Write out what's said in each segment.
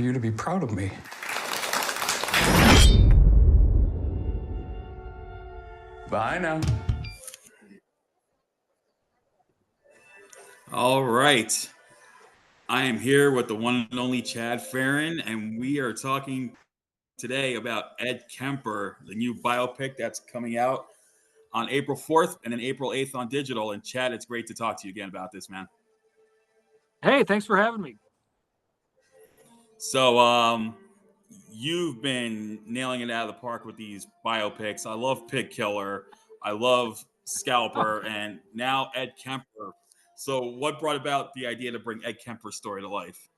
you to be proud of me. Bye now. All right. I am here with the one and only Chad Ferrin, and we are talking today about Ed Kemper, the new biopic that's coming out on April 4th and then April 8th on digital. And Chad, it's great to talk to you again about this, man. Hey, thanks for having me. So, you've been nailing it out of the park with these biopics. I love Pig Killer. I love Scalper, and now Ed Kemper. So, what brought about the idea to bring Ed Kemper's story to life?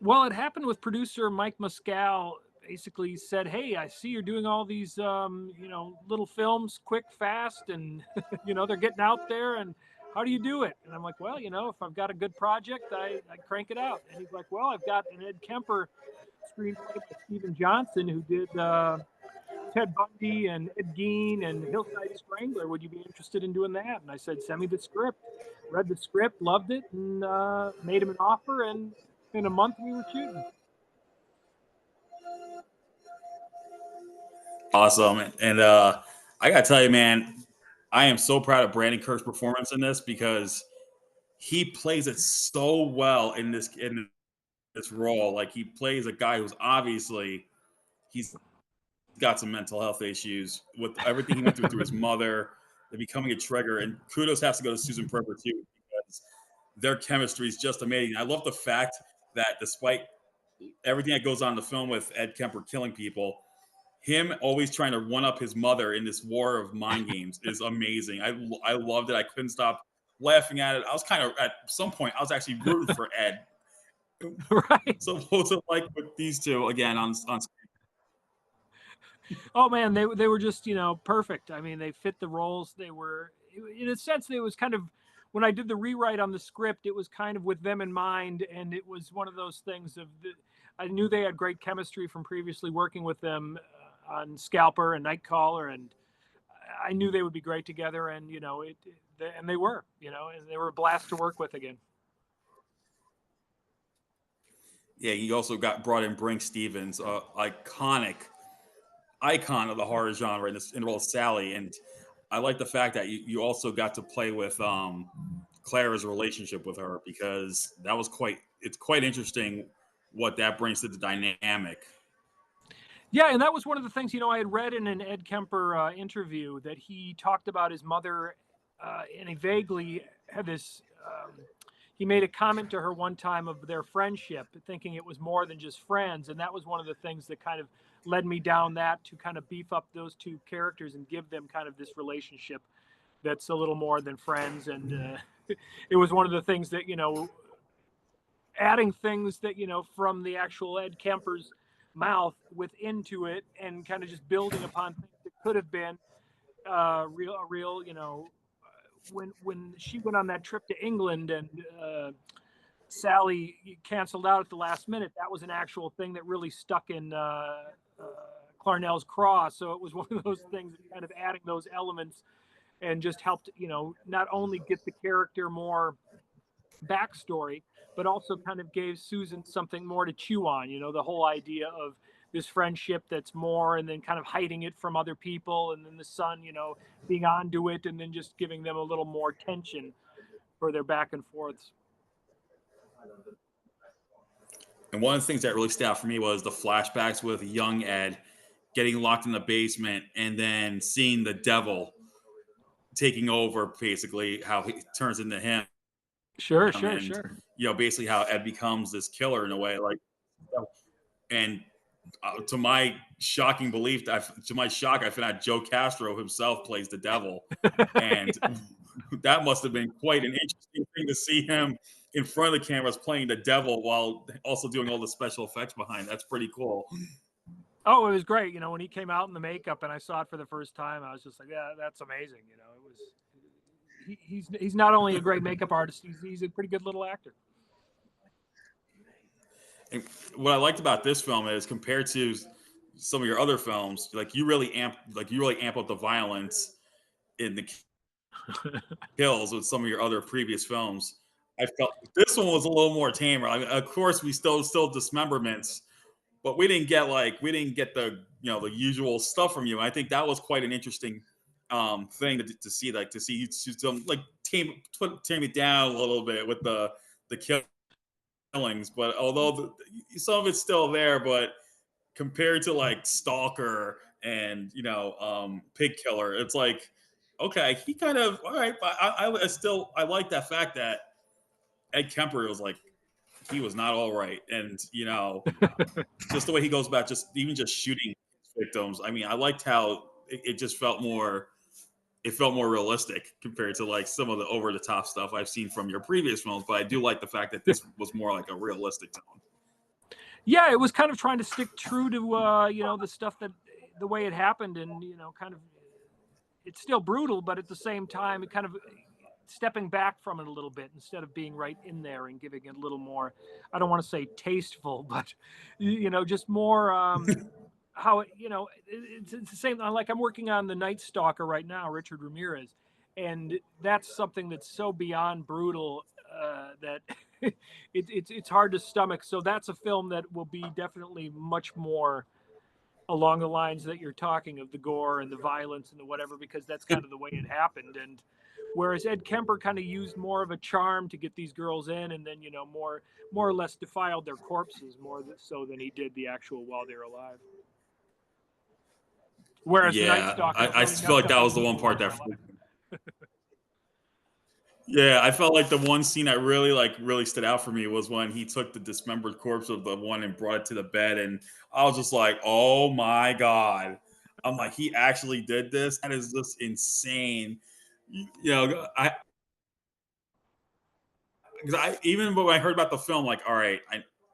Well, it happened with producer Mike Muscal. Basically said, "Hey, I see you're doing all these, little films, quick, fast, and they're getting out there. And how do you do it?" And I'm like, "Well, if I've got a good project, I crank it out." And he's like, "Well, I've got an Ed Kemper screenplay by Stephen Johnson, who did Ted Bundy and Ed Gein and Hillside Strangler. Would you be interested in doing that?" And I said, "Send me the script." Read the script, loved it, and made him an offer. And in a month, we were shooting. Awesome. And I got to tell you, man, I am so proud of Brandon Kirk's performance in this because he plays it so well in this role. Like, he plays a guy who's obviously he's got some mental health issues with everything he went through his mother, and becoming a trigger. And kudos has to go to Susan Perper too, because their chemistry is just amazing. I love the fact that despite everything that goes on in the film with Ed Kemper killing people, him always trying to one up his mother in this war of mind games is amazing. I loved it. I couldn't stop laughing at it. I was kind of, at some point, I was actually rooting for Ed. Right. So what's it like with these two again on screen? Oh man, they were just perfect. I mean, they fit the roles. They were, in a sense, it was kind of, when I did the rewrite on the script, it was kind of with them in mind, and it was one of those things I knew they had great chemistry from previously working with them on Scalper and Nightcaller, and I knew they would be great together. And and they were, and they were a blast to work with again. Yeah, he also brought in Brink Stevens, iconic icon of the horror genre in the role of Sally. And I like the fact that you also got to play with Clara's relationship with her, because it's quite interesting what that brings to the dynamic. Yeah, and that was one of the things, I had read in an Ed Kemper interview that he talked about his mother, and he vaguely had this, he made a comment to her one time of their friendship, thinking it was more than just friends. And that was one of the things that kind of led me down that, to kind of beef up those two characters and give them kind of this relationship that's a little more than friends. And it was one of the things that, adding things that, from the actual Ed Kemper's mouth into it, and kind of just building upon things that could have been real, when she went on that trip to England and Sally canceled out at the last minute, that was an actual thing that really stuck in Clarnell's craw. So it was one of those things that kind of adding those elements and just helped, not only get the character more backstory, but also kind of gave Susan something more to chew on, the whole idea of this friendship that's more, and then kind of hiding it from other people, and then the son, being onto it, and then just giving them a little more tension for their back and forths. And one of the things that really stood out for me was the flashbacks with young Ed getting locked in the basement, and then seeing the devil taking over, basically how he turns into him. Sure. Basically how Ed becomes this killer in a way, and to my shocking belief, I found out Joe Castro himself plays the devil, and that must have been quite an interesting thing to see him in front of the cameras playing the devil while also doing all the special effects behind. That's pretty cool. Oh, it was great. When he came out in the makeup and I saw it for the first time, I was just like, yeah, that's amazing. It was. He's not only a great makeup artist, he's a pretty good little actor. And what I liked about this film is, compared to some of your other films, you really amp up the violence in the kills with some of your other previous films. I felt this one was a little more tamer. I mean, of course, we still dismemberments, but we didn't get the the usual stuff from you. I think that was quite an interesting thing to see, like to see some like tame it down a little bit with the killings. But although some of it's still there, but compared to like Stalker and Pig Killer, it's like okay, he kind of all right, but I like that fact that Ed Kemper was like he was not all right, and just the way he goes about just shooting victims. I mean, I liked how it just felt more. It felt more realistic compared to like some of the over the top stuff I've seen from your previous films. But I do like the fact that this was more like a realistic tone. Yeah, it was kind of trying to stick true to the stuff that the way it happened, and kind of it's still brutal, but at the same time, it kind of stepping back from it a little bit instead of being right in there and giving it a little more. I don't want to say tasteful, but just more. How it's the same. Like I'm working on the Night Stalker right now, Richard Ramirez, and that's something that's so beyond brutal that it's hard to stomach. So that's a film that will be definitely much more along the lines that you're talking of, the gore and the violence and the whatever, because that's kind of the way it happened. And whereas Ed Kemper kind of used more of a charm to get these girls in, and then more or less defiled their corpses more so than he did the actual while they're alive. Whereas the Night Yeah, Stalker, I feel like that was the one part that. Yeah, I felt like the one scene that really stood out for me was when he took the dismembered corpse of the one and brought it to the bed, and I was just like, "Oh my god!" I'm like, "He actually did this? That is just insane." Because I even when I heard about the film, like, all right,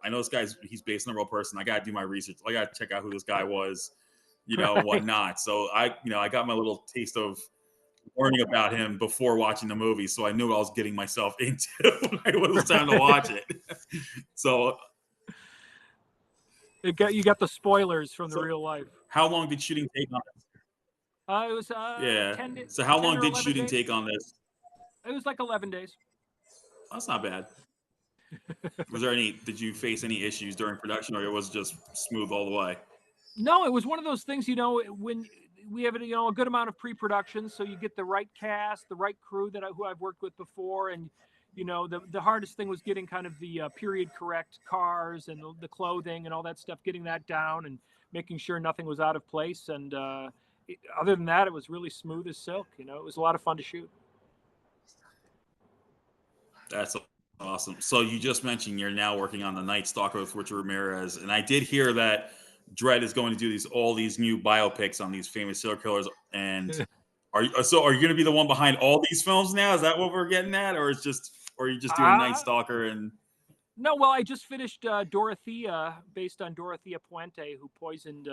I know he's based on a real person. I got to do my research. I got to check out who this guy was, right. whatnot. So I got my little taste of learning about him before watching the movie, so I knew what I was getting myself into when it was time to watch it. So, You got the spoilers from the real life. how long did shooting take on this? It was Yeah. 10, So, how 10 long or did 11 shooting days. take on this? It was like 11 days. That's not bad. Was there any? Did you face any issues during production, or it was just smooth all the way? No, it was one of those things, when we have a good amount of pre-production, so you get the right cast, the right crew who I've worked with before, and the hardest thing was getting kind of the period correct cars and the clothing and all that stuff, getting that down and making sure nothing was out of place. And other than that, it was really smooth as silk. It was a lot of fun to shoot. That's awesome. So you just mentioned you're now working on the Night Stalker with Richard Ramirez, and I did hear that Dredd is going to do all these new biopics on these famous serial killers. And are you going to be the one behind all these films now? Is that what we're getting at, or are you just doing Night Stalker and? No, well, I just finished Dorothea, based on Dorothea Puente, who poisoned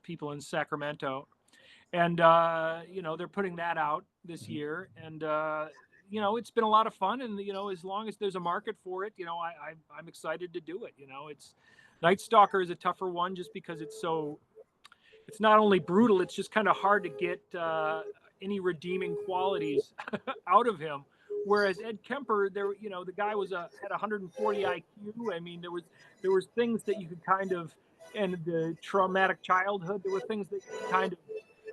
people in Sacramento, and they're putting that out this year, and it's been a lot of fun, and as long as there's a market for it, I'm excited to do it. It's Night Stalker is a tougher one just because it's not only brutal, it's just kind of hard to get any redeeming qualities out of him. Whereas Ed Kemper, the guy had 140 IQ. I mean, there was things that you could kind of, and the traumatic childhood, there were things that you could kind of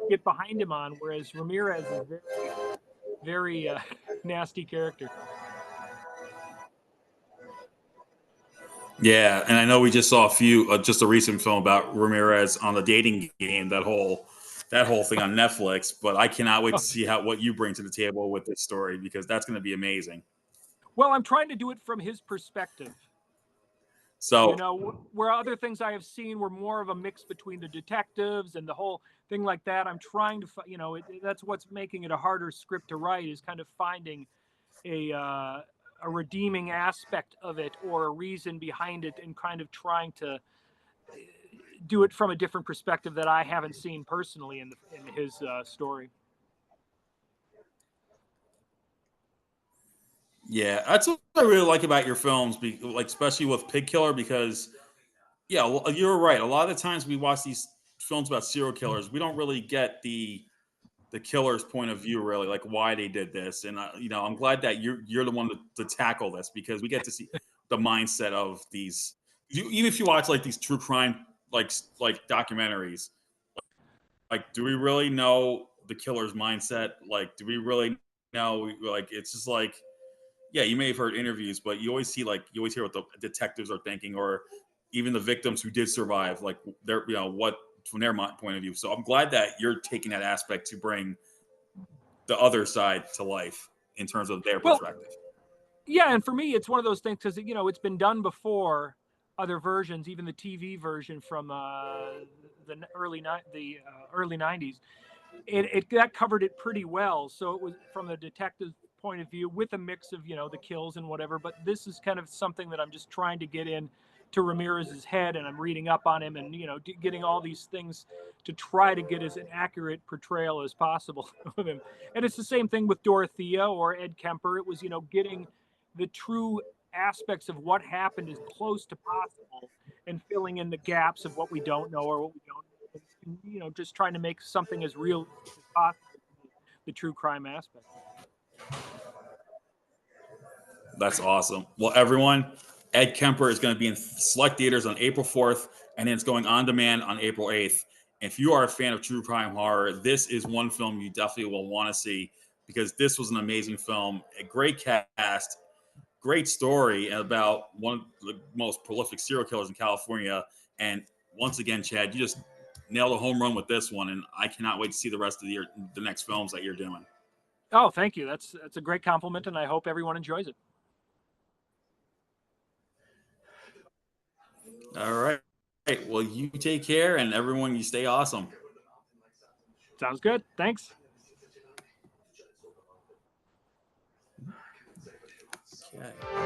get behind him on. Whereas Ramirez is very, very nasty character. Yeah, and I know we just saw just a recent film about Ramirez on the dating game. That whole thing on Netflix. But I cannot wait to see what you bring to the table with this story, because that's going to be amazing. Well, I'm trying to do it from his perspective. So, where other things I have seen were more of a mix between the detectives and the whole thing like that. I'm trying to, that's what's making it a harder script to write, is kind of finding a redeeming aspect of it or a reason behind it, and kind of trying to do it from a different perspective that I haven't seen personally in his story. yeah, that's what I really like about your films, like especially with Pig Killer, because yeah, you're right. A lot of the times we watch these films about serial killers, we don't really get the the killer's point of view, really, like why they did this. And I'm glad that you're the one to tackle this, because we get to see the mindset of these. Even if you watch like these true crime like documentaries, like do we really know the killer's mindset? Like, do we really know? Like, it's just like, yeah, you may have heard interviews, but you always hear what the detectives are thinking, or even the victims who did survive, like they're what from their point of view. So I'm glad that you're taking that aspect to bring the other side to life in terms of their perspective. Yeah, and for me, it's one of those things because it's been done before, other versions, even the TV version from the early 90s. That covered it pretty well. So it was from the detective's point of view with a mix of the kills and whatever. But this is kind of something that I'm just trying to get in to Ramirez's head, and I'm reading up on him, and getting all these things to try to get as an accurate portrayal as possible of him. And it's the same thing with Dorothea or Ed Kemper. It was getting the true aspects of what happened as close to possible, and filling in the gaps of what we don't know or what we don't, and, just trying to make something as real as possible, the true crime aspect. That's awesome. Well, everyone, Ed Kemper is going to be in select theaters on April 4th, and then it's going on demand on April 8th. If you are a fan of true crime horror, this is one film you definitely will want to see, because this was an amazing film, a great cast, great story about one of the most prolific serial killers in California. And once again, Chad, you just nailed a home run with this one, and I cannot wait to see the rest of the next films that you're doing. Oh, thank you. That's a great compliment, and I hope everyone enjoys it. All right. Well, you take care, and everyone, you stay awesome. Sounds good. Thanks. Okay.